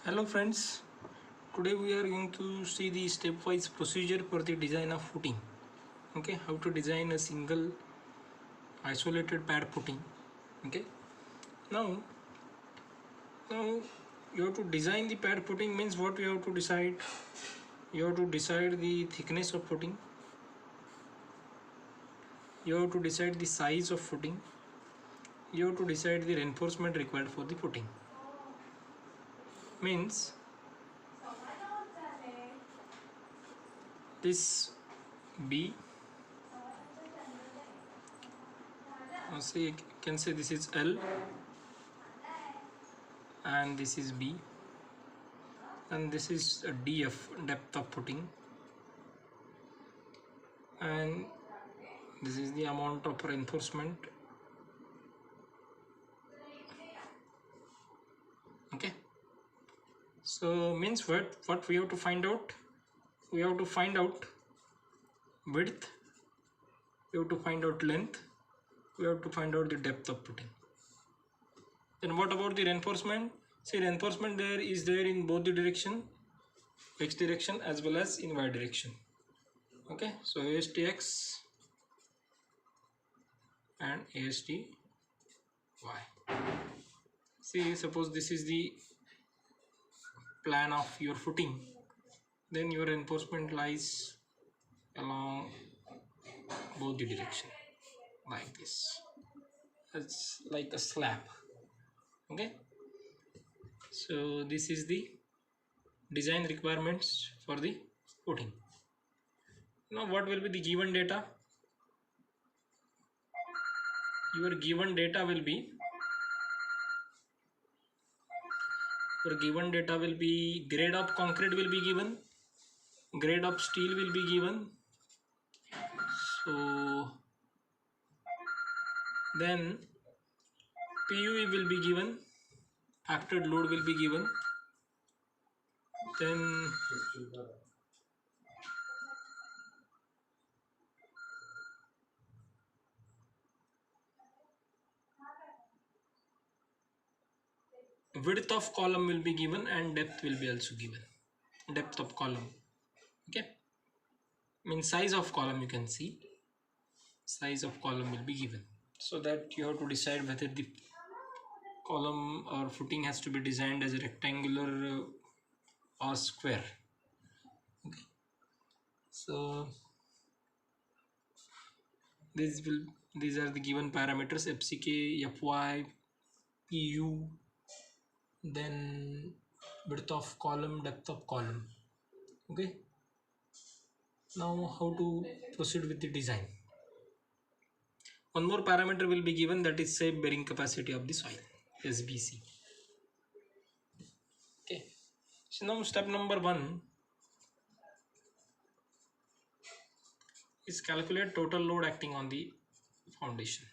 Hello friends, today we are going to see the stepwise procedure for the design of footing. Okay, how to design a single isolated pad footing. Okay, now you have to design the pad footing means what you have to decide. You have to decide the thickness of footing. You have to decide the size of footing. You have to decide the reinforcement required for the footing. Means this B, say you can say this is L and this is B, and this is a DF, depth of footing, and this is the amount of reinforcement. Okay, so means what we have to find out? We have to find out width, we have to find out length, we have to find out the depth of footing. Then what about the reinforcement? See, reinforcement there is there in both the direction, x direction as well as in y direction. Okay, so ASTX and ASTY. See, suppose this is the plan of your footing, then your reinforcement lies along both the direction like this. It's like a slab. Okay, so this is the design requirements for the footing. Now what will be the given data? Your given data will be grade of concrete will be given, grade of steel will be given. So then PUE will be given, factored load will be given, then width of column will be given and depth will be also given, depth of column. Okay, means size of column, you can see size of column will be given, so that you have to decide whether the column or footing has to be designed as a rectangular or square. Okay, so these are the given parameters: FCK, FY, PU, then width of column, depth of column. Okay, now how to proceed with the design? One more parameter will be given, that is safe bearing capacity of the soil, SBC. Okay, so now step number 1 is calculate total load acting on the foundation.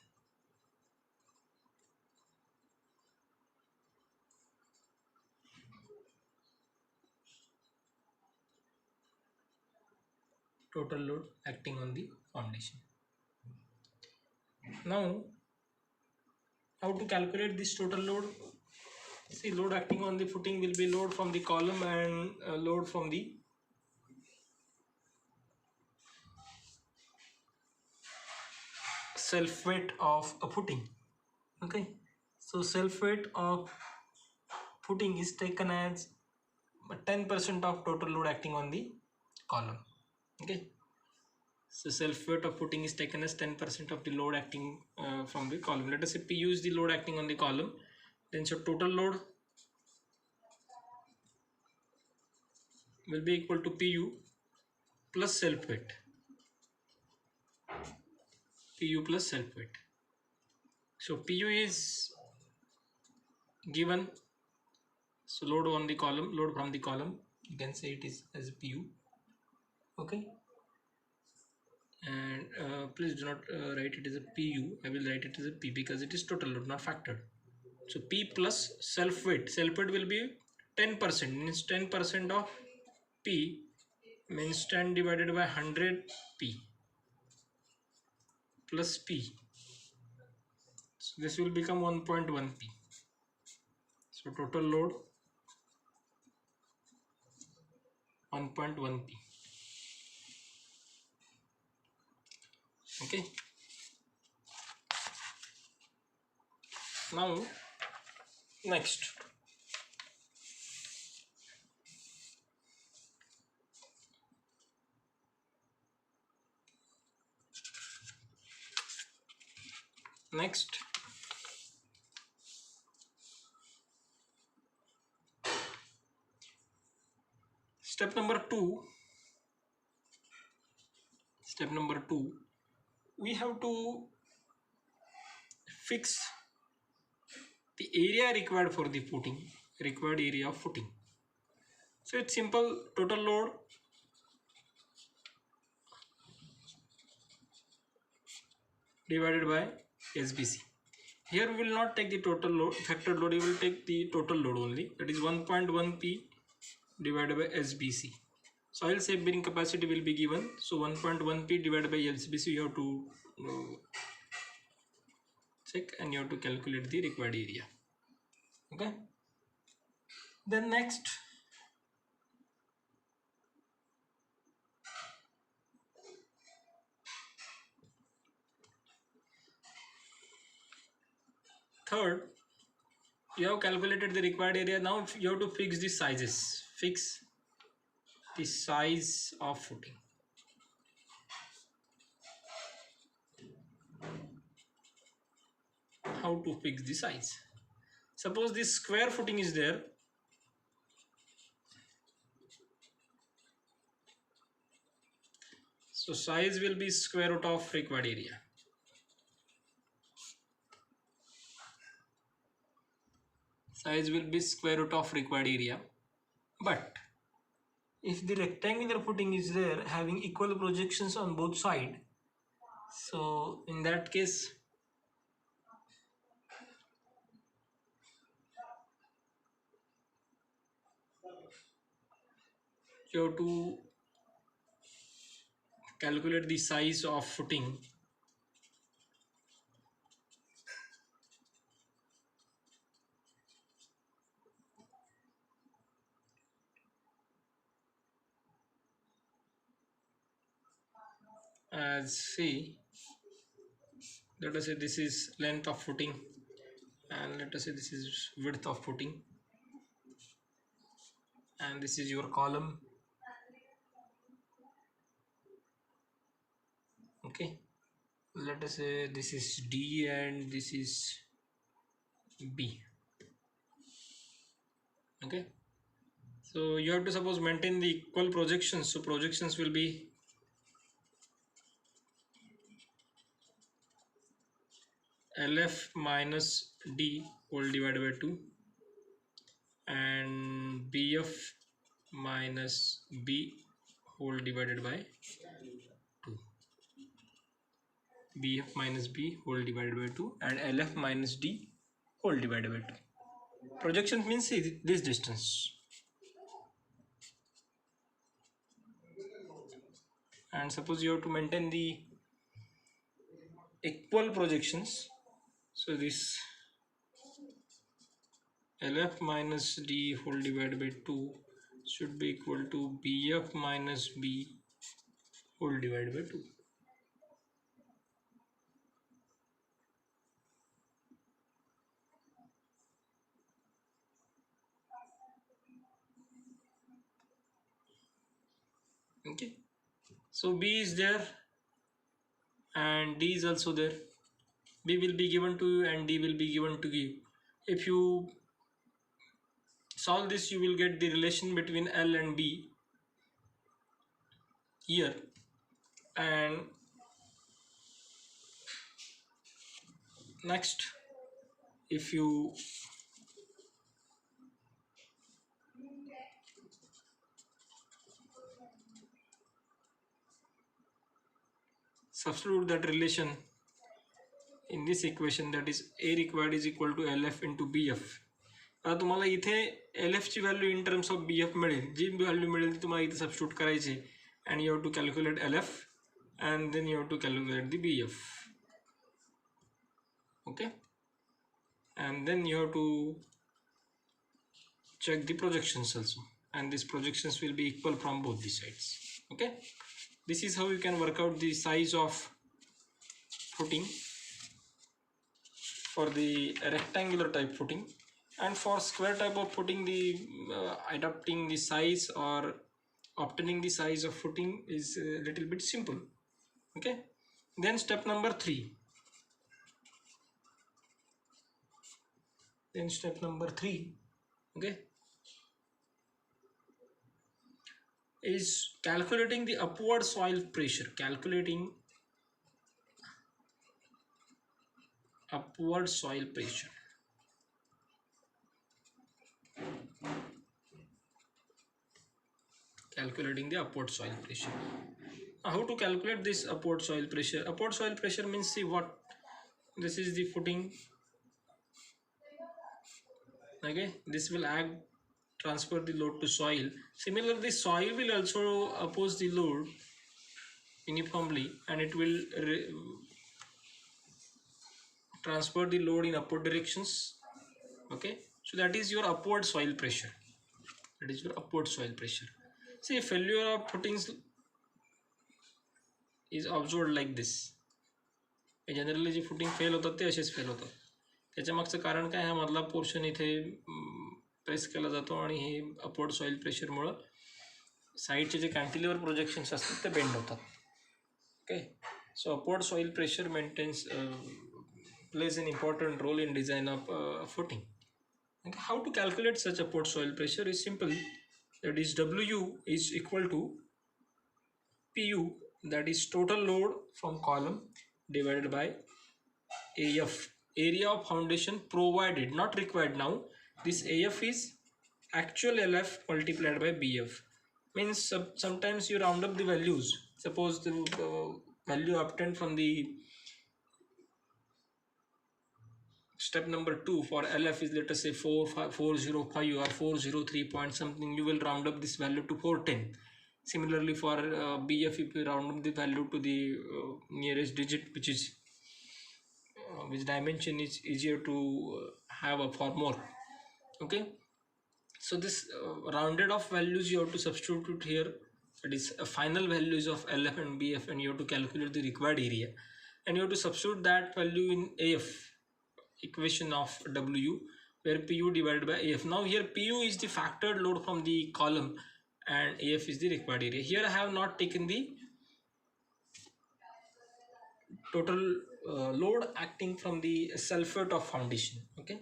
Total load acting on the foundation. Now how to calculate this total load? See, load acting on the footing will be load from the column and load from the self weight of a footing. Okay, so self weight of footing is taken as 10% of total load acting on the column. Okay, so self weight of footing is taken as 10% of the load acting from the column. Let us say P is the load acting on the column, then so total load will be equal to PU plus self weight. PU plus self weight. So PU is given, so load on the column, load from the column, you can say it is as PU. Okay, and please do not write it as a PU. I will write it as a P because it is total load, not factored. So P plus self weight. Self weight will be 10%, means 10% of P means 10 divided by 100 P plus P. So this will become 1.1 P. So total load 1.1 p. Okay, now next, next step number 2, we have to fix the area required for the footing, required area of footing. So it's simple, total load divided by SBC. Here we will not take the total load, factor load, we will take the total load only, that is 1.1 p divided by SBC. Soil safe bearing capacity will be given, so 1.1 p divided by SBC you have to check, and you have to calculate the required area. Okay, then next, third, you have calculated the required area. Now you have to fix the sizes, fix the size of footing. How to fix the size? Suppose this square footing is there, so size will be square root of required area. Size will be square root of required area. But if the rectangular footing is there having equal projections on both sides, so in that case you have to calculate the size of footing as, see, let us say this is length of footing, and let us say this is width of footing, and this is your column. Okay, let us say this is D and this is B. Okay, so you have to suppose maintain the equal projections, so projections will be LF minus D whole divided by 2 and BF minus B whole divided by 2. BF minus B whole divided by 2 and LF minus D whole divided by 2. Projection means this distance. And suppose you have to maintain the equal projections, so this LF minus D whole divided by 2 should be equal to BF minus B whole divided by 2. Okay, so B is there and D is also there. B will be given to you and D will be given to you. If you solve this, you will get the relation between L and B here, and next, if you substitute that relation in this equation, that is A required is equal to LF into BF. आता तुम्हाला इथे LF ची value in terms of BF मिळेल, जी value मिळेल ती तुम्हाला इथे substitute करायची, and you have to calculate LF and then you have to calculate the BF. Okay, and then you have to check the projections also, and these projections will be equal from both the sides. Okay, this is how you can work out the size of footing for the rectangular type footing. And for square type of footing, the adapting the size or obtaining the size of footing is a little bit simple. Okay, then step number 3. Okay, is calculating the upward soil pressure. Calculating upward soil pressure. Calculating the upward soil pressure. How to calculate this upward soil pressure? Upward soil pressure means, see what, this is the footing. Okay, this will act, transfer the load to soil. Similarly, soil will also oppose the load uniformly, and it will transfer the load in upward directions. Okay, so that is your upward soil pressure. That is your upward soil pressure. See, failure of footings is observed like this. Generally J footing fail होतात ते असेच fail होतात. त्याच्या मागचं कारण काय, हा मधला पोर्शन इथे प्रेस केला जातो आणि हे अपवर्ड सॉइल प्रेशरमुळं साईडचे जे कॅन्टिलिव्हर प्रोजेक्शन्स असतात ते बेंड होतात. Okay, so upward soil pressure maintains plays an important role in design of footing. Okay, how to calculate such upward soil pressure is simple. That is, W is equal to PU, that is total load from column, divided by AF, area of foundation provided, not required. Now this AF is actual LF multiplied by BF. Means sometimes you round up the values. Suppose the value obtained from the step number 2 for LF is, let us say, 405 or 403 point something, you will round up this value to 410. Similarly for BF, if you round up the value to the nearest digit, which is which dimension is easier to have for more. Okay, so this rounded off values you have to substitute here. That is final values of LF and BF, and you have to calculate the required area, and you have to substitute that value in AF equation of W, where PU divided by AF. Now here PU is the factored load from the column and AF is the required area. Here I have not taken the total load acting from the self-weight of foundation. Okay,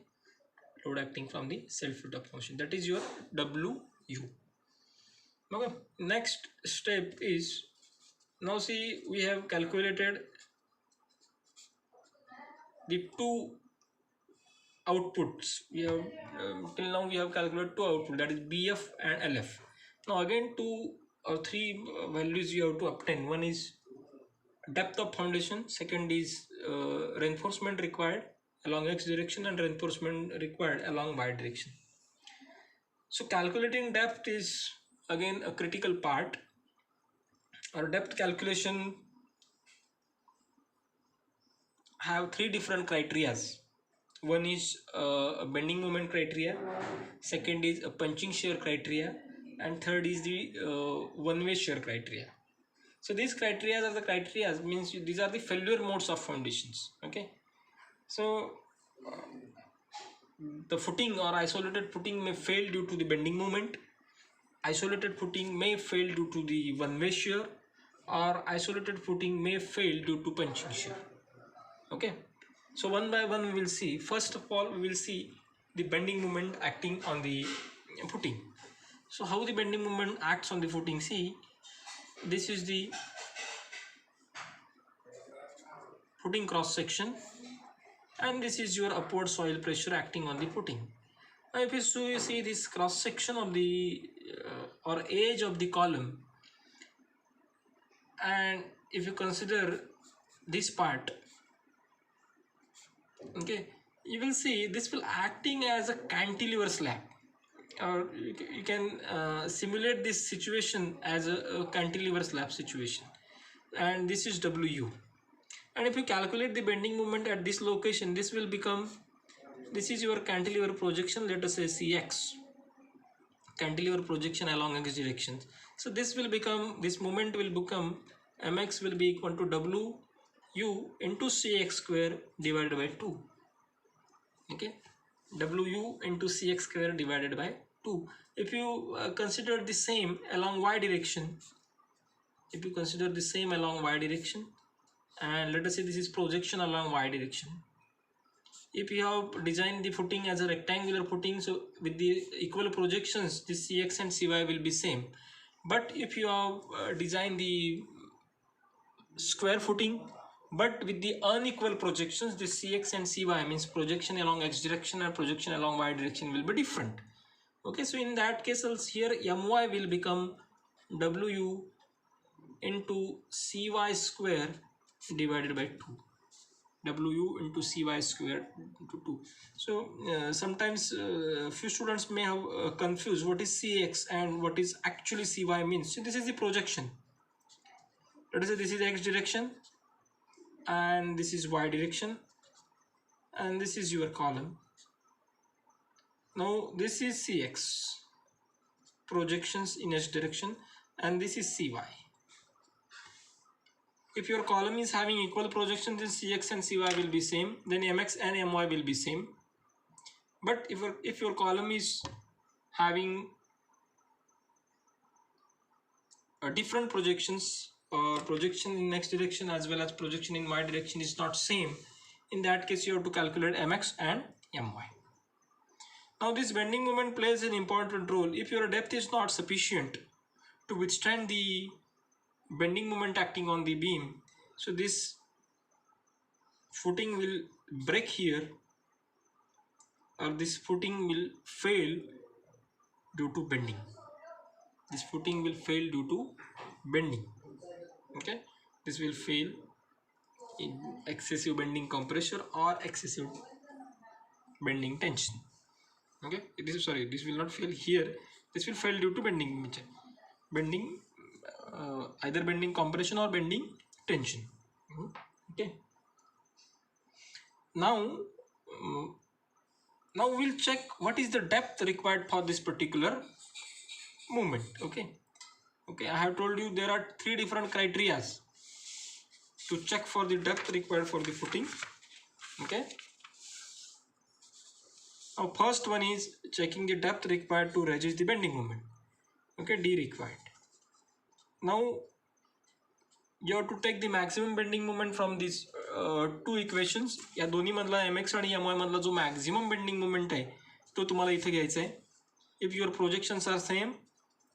load acting from the self-weight of foundation, that is your WU. Okay, next step is, now see, we have calculated the two outputs. We have till now we have calculated two outputs, that is BF and LF. Now again 2 or 3 values you have to obtain. One is depth of foundation, second is reinforcement required along X direction and reinforcement required along Y direction. So calculating depth is again a critical part. Our depth calculation have 3 different criterias. One is a bending moment criteria, second is a punching shear criteria, and third is the one-way shear criteria. So these criteria are the criteria, means these are the failure modes of foundations. Okay, so the footing or isolated footing may fail due to the bending moment, isolated footing may fail due to the one-way shear, or isolated footing may fail due to punching shear. Okay, so one by one we will see. First of all, we will see the bending moment acting on the footing. So how the bending moment acts on the footing? See, this is the footing cross section, and this is your upward soil pressure acting on the footing. Now if you see this cross section of the or edge of the column, and if you consider this part, okay, you will see this will acting as a cantilever slab, or you can simulate this situation as a cantilever slab situation, and this is WU. And if you calculate the bending moment at this location, this will become, this is your cantilever projection, let us say CX. cantilever projection along x direction. So this moment will become mx will be equal to w u into cx square divided by 2. Okay, w into cx square divided by 2. If you consider the same along y direction, and let us say this is projection along y direction. If you have designed the footing as a rectangular footing, so with the equal projections, this cx and cy will be same. But if you have designed the square footing but with the unequal projections, this cx and cy, means projection along x direction and projection along y direction, will be different. Okay, so in that case also here my will become w into cy square divided by 2. W into cy square into 2. So sometimes few students may have confused what is cx and what is actually cy means. So this is the projection. Let us say this is x direction and this is y direction and this is your column. Now this is cx, projections in x direction, and this is cy. If your column is having equal projections, then cx and cy will be same, then mx and my will be same. But if your column is having different projections, projection in x direction as well as projection in y direction is not same, in that case you have to calculate mx and my. Now this bending moment plays an important role. If your depth is not sufficient to withstand the bending moment acting on the beam, so this footing will break here, or this footing will fail due to bending. This footing will fail due to bending. Okay, this will fail in excessive bending compression or excessive bending tension. Okay, this will not fail here, this will fail due to bending, either bending compression or bending tension. Okay, now we'll check what is the depth required for this particular movement. Okay, I have told you there are 3 different criteria to check for the depth required for the footing. Okay, now first one is checking the depth required to resist the bending moment. Okay, D required. Now you have to take the maximum bending moment from these 2 equations. या दोन्ही मधला mx आणि my मधला जो maximum bending moment आहे तो तुम्हाला इथे घ्यायचा आहे. If your projections are same,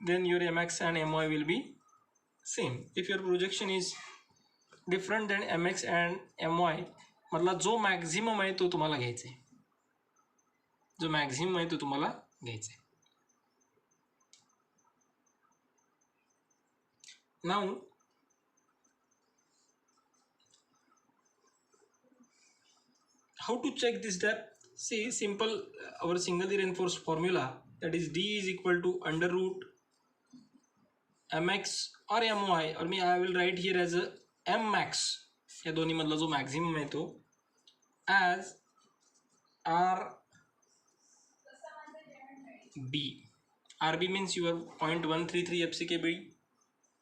then your mx and my will be same. If your projection is different, then mx and my मधला जो maximum आहे तो तुम्हाला घ्यायचा आहे. जो maximum आहे तो तुम्हाला घ्यायचा आहे. Now how to check this depth? See, simple, our singly reinforced formula, that is D is equal to under root mx or my, or I will write here as a m max, या दोन्ही मधला जो maximum आहे तो, as RB. RB means your 0.133 FCK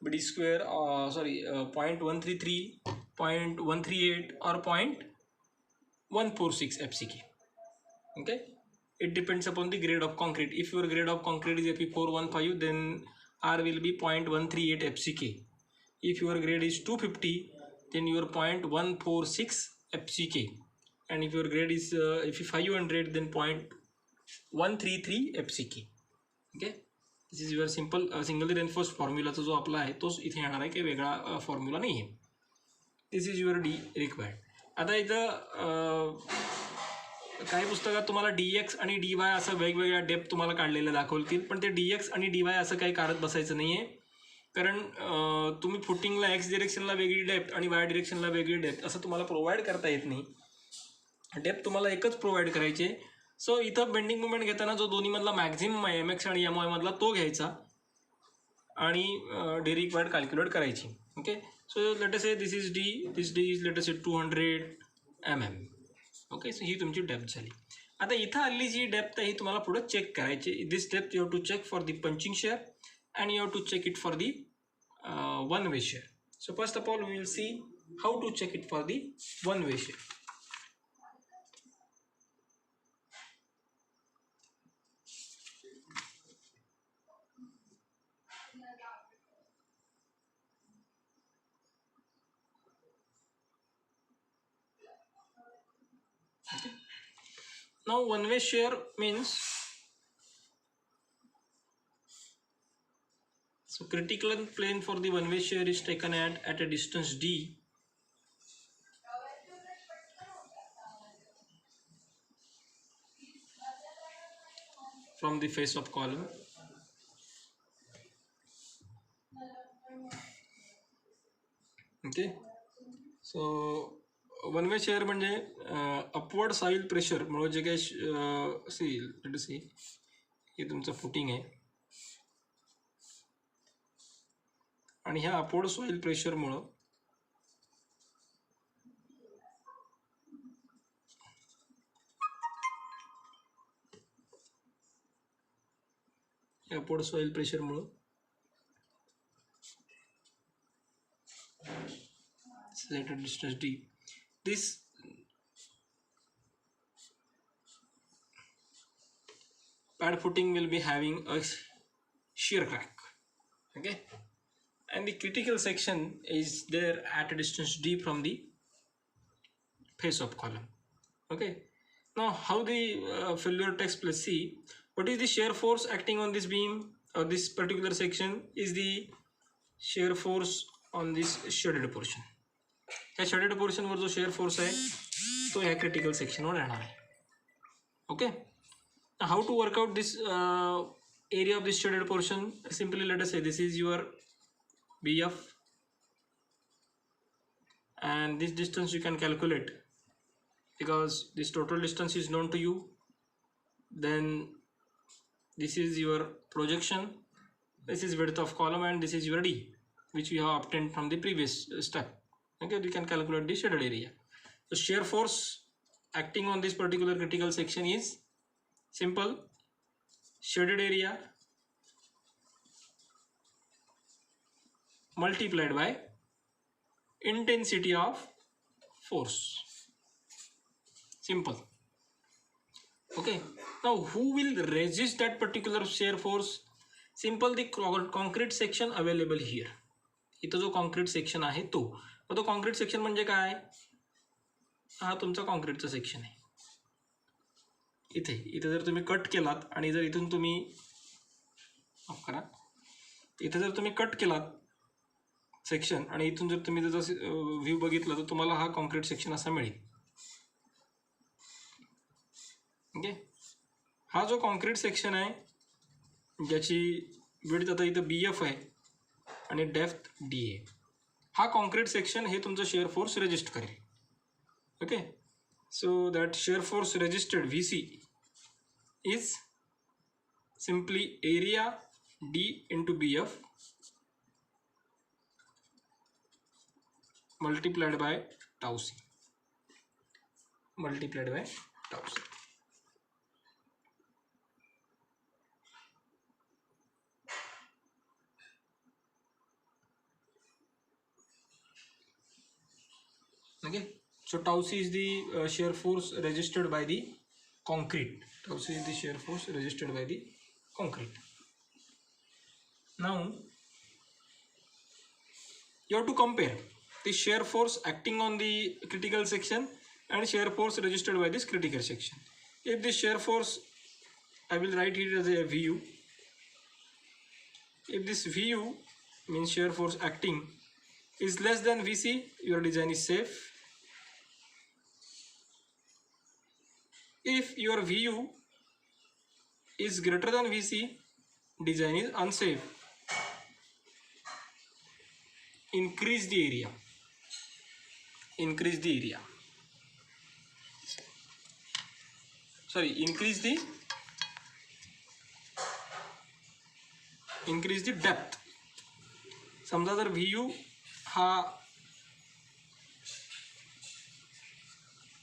BD square, 0.133, 0.138 or 0.146 FCK. Okay, it depends upon the grade of concrete. If your grade of concrete is Fe415, then R will be 0.138 FCK. If your grade is 250, then your 0.146 FCK. And if your grade is Fe500, then 0.133 FCK. Okay, this is your simple singly reinforced formula. जो आपला आहे तोच इथे येणार आहे, काही वेगळा formula नाही आहे. This is your D required. आता इथं काही पुस्तकात तुम्हाला dx आणि dy असं वेगवेगळ्या डेप्थ तुम्हाला काढलेल्या दाखवतील, पण ते dx आणि dy असं काही काढत बसायचं नाही आहे. कारण तुम्ही फुटिंगला x डिरेक्शनला वेगळी डेप्थ आणि y डिरेक्शनला वेगळी डेप्थ असं तुम्हाला प्रोव्हाइड करता येत नाही. डेप्थ तुम्हाला एकच प्रोव्हाइड करायची आहे. सो इथं बेंडिंग मुवमेंट घेताना जो दोन्ही मधला मॅक्झिमम आहे mx आणि my मधला तो घ्यायचा आणि D रिक्वायर्ड कॅल्क्युलेट करायची. Okay, so let us say this is D, this D is late us से 200 mm. ओके, सो ही तुमची डेप्थ झाली. आता इथं आलेली जी डेप्थ आहे ही तुम्हाला पुढे चेक करायची. This depth you have to check for the punching shear and you have to check it for the one way shear. So first of all we will see how to check it for the one way shear. Now one way share means, so critical plane for the one way share is taken at a distance d from the face of column. Okay, so one way share म्हणजे upward soil pressure मुळे जे काही असेल, let us सी हे तुमचं footing आहे आणि ह्या upward soil प्रेशरमुळं upward soil प्रेशरमुळं at a distance d, this pad footing will be having a shear crack. Okay, and the critical section is there at a distance d from the face of column. Okay, now how the failure takes place. See, what is the shear force acting on this beam or this particular section is the shear force on this shaded portion. ह्या shaded पोर्शनवर जो share force आहे तो ह्या critical सेक्शनवर येणार आहे. Okay, how to work out this area of this shaded portion. Simply let us say this is your BF and this distance you can calculate because this total distance is known to you. Then this is your projection, this is width of column, and this is your D, which we have obtained from the previous step. Okay, you can calculate the shaded area. So shear force acting on this particular critical section is simple: shaded area multiplied by intensity of force. Simple. Okay, now who will resist that particular shear force? Simple, the concrete section available here. इथं जो concrete section आहे तो concrete section म्हणजे काय, हा तुमचा कॉन्क्रीटचा section आहे. इथे जर तुम्ही कट केलात आणि जर इथून तुम्ही इथे जर तुम्ही कट केलात सेक्शन आणि इथून जर तुम्ही त्याचा व्ह्यू बघितला तर तुम्हाला हा कॉन्क्रीट सेक्शन असा मिळेल. ओके, हा जो कॉन्क्रीट सेक्शन आहे ज्याची विड्थ आता इथं BF आहे आणि डेप्थ D आहे, हा कॉन्क्रीट सेक्शन हे तुमचं शेअर फोर्स रेजिस्ट करेल. Okay, so that share force resisted VC is simply area D into BF multiplied by tau C. Okay, so tau C is the shear force resisted by the concrete. Tau C is the shear force resisted by the concrete. Now you have to compare the shear force acting on the critical section and shear force resisted by this critical section. If this shear force, I will write it as a VU. If this VU means shear force acting is less than VC, your design is safe. If your VU is greater than VC, design is unsafe. Increase the area. Increase the depth. समजा जर VU हा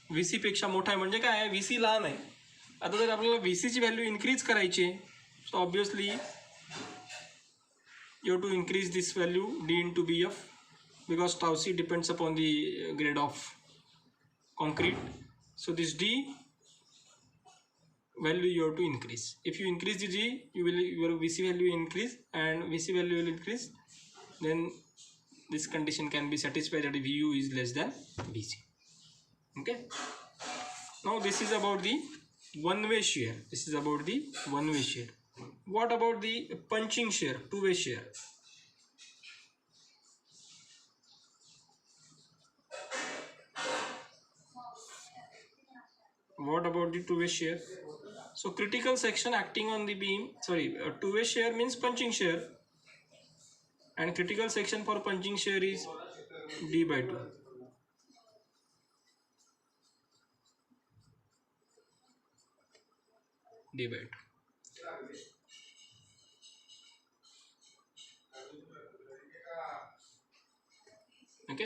VC पेक्षा मोठा आहे म्हणजे काय आहे, VC लहान आहे आता जर आपल्याला VC ची व्हॅल्यू इन्क्रीज करायची आहे, so obviously you have to increase this value D into BF, because tau C depends upon the grade of concrete. So this D value you have to increase. If you increase the D, your VC value increase, and VC value will increase, then this condition can be satisfied that VU is less than VC. Okay. Now this is about the one-way shear. This is about the one-way shear. What about the punching shear, two-way shear? What about the two-way shear? So critical section acting on the beam, two-way shear means punching shear, and critical section for punching shear is D by 2. D by 2. Okay.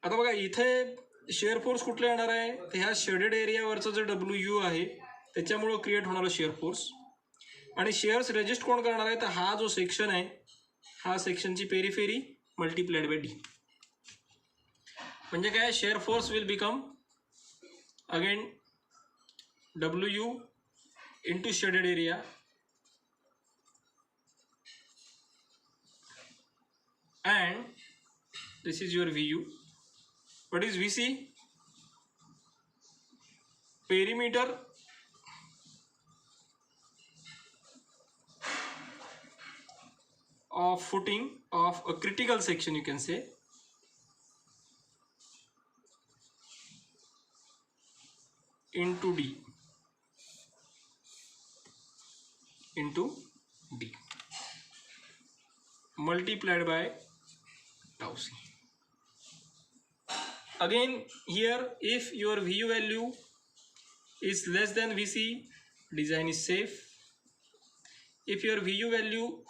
आता बघा इथे share force कुठला येणार आहे, तर ह्या shaded एरियावरचा जो WU आहे त्याच्यामुळं क्रिएट होणारा शेअर फोर्स, आणि शेअर्स रेजिस्ट कोण करणार आहे, तर हा जो सेक्शन आहे, हा सेक्शनची पेरिफेरी मल्टिप्लाइड बाय D. म्हणजे काय, shear force will become again WU into shaded area and this is your VU. What is VC? Perimeter of footing of a critical section, you can say, into D, multiplied by tau C. Again here, if your VU value is less than VC, design is safe. If your VU value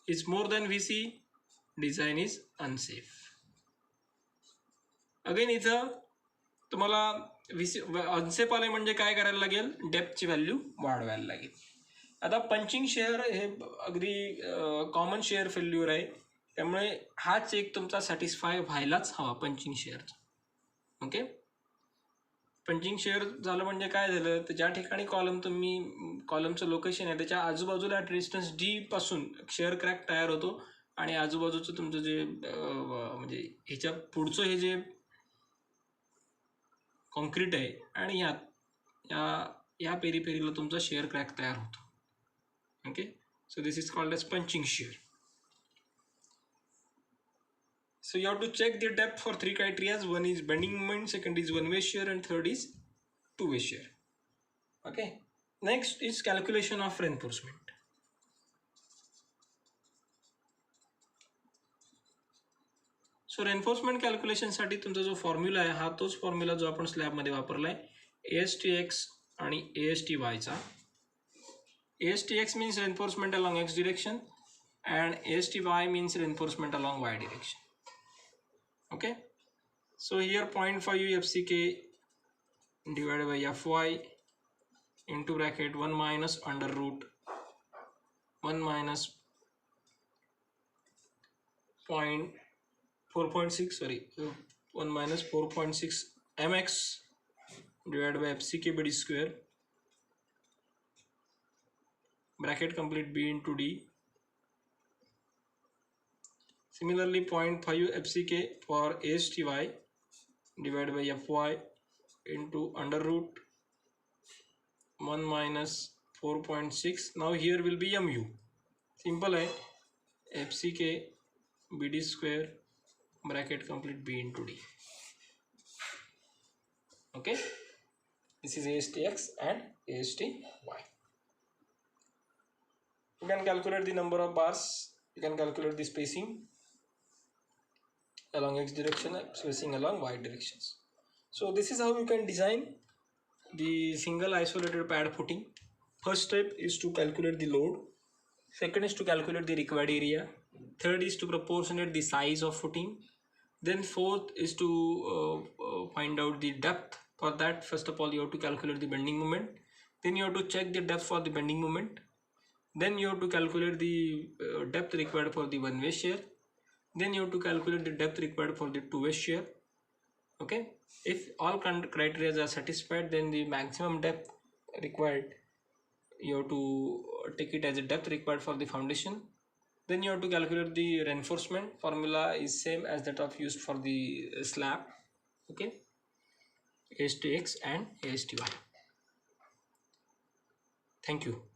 is more than VC, design is unsafe. Again इथं तुम्हाला VC unsafe आले म्हणजे काय करायला लागेल, डेप्थची value वाढवायला लागेल. आता पंचिंग शेअर हे अगदी कॉमन शेअर फेल्युअर आहे, त्यामुळे हाच एक तुमचा सॅटिस्फाय व्हायलाच हवा पंचिंग शेअरचा. ओके. पंचिंग शेअर झालं म्हणजे काय झालं, तर ज्या ठिकाणी कॉलमचं लोकेशन आहे त्याच्या आजूबाजूला डिस्टन्स D पासून शेअर क्रॅक तयार होतो, आणि आजूबाजूचं तुमचं जे म्हणजे ह्याच्या पुढचं हे जे कॉन्क्रीट आहे, आणि या पेरीला तुमचा शेअर क्रॅक तयार होतो. Okay. So this is called edge punching shear. So you have to check the depth for three criteria. One is bending moment, second is one-way shear, and third is two-way shear. Okay. Next is calculation of reinforcement. So reinforcement calculation साठी तुमचा जो formula आहे हा तोच formula जो आपण स्लॅबमध्ये वापरलाय, ASTX आणि ASTY चा. ASTX means reinforcement along X direction and ASTY means reinforcement along Y direction. Okay, so here 0.5 FCK divided by Fy into bracket 1 minus under root 1 minus 4.6 1 minus 4.6 mx divided by FCK by D square, bracket complete B into D. Similarly 0.5 FCK for ASTY divided by Fy into under root 1 minus 4.6. Now here will be MU. Simple है, FCK BD square bracket complete B into D. Okay, this is ASTX and ASTY. You can calculate the number of bars, you can calculate the spacing along X direction, spacing along Y directions. So this is how you can design the single isolated pad footing. First step is to calculate the load, second is to calculate the required area, third is to proportionate the size of footing, then fourth is to find out the depth. For that, first of all you have to calculate the bending moment, Then you have to check the depth for the bending moment. Then you have to calculate the depth required for the one-way shear. Then you have to calculate the depth required for the two-way shear. Okay, if all criteria are satisfied, then the maximum depth required, you have to take it as a depth required for the foundation. Then you have to calculate the reinforcement. Formula is same as that of used for the slab. Okay, A/X and A/Y. Thank you.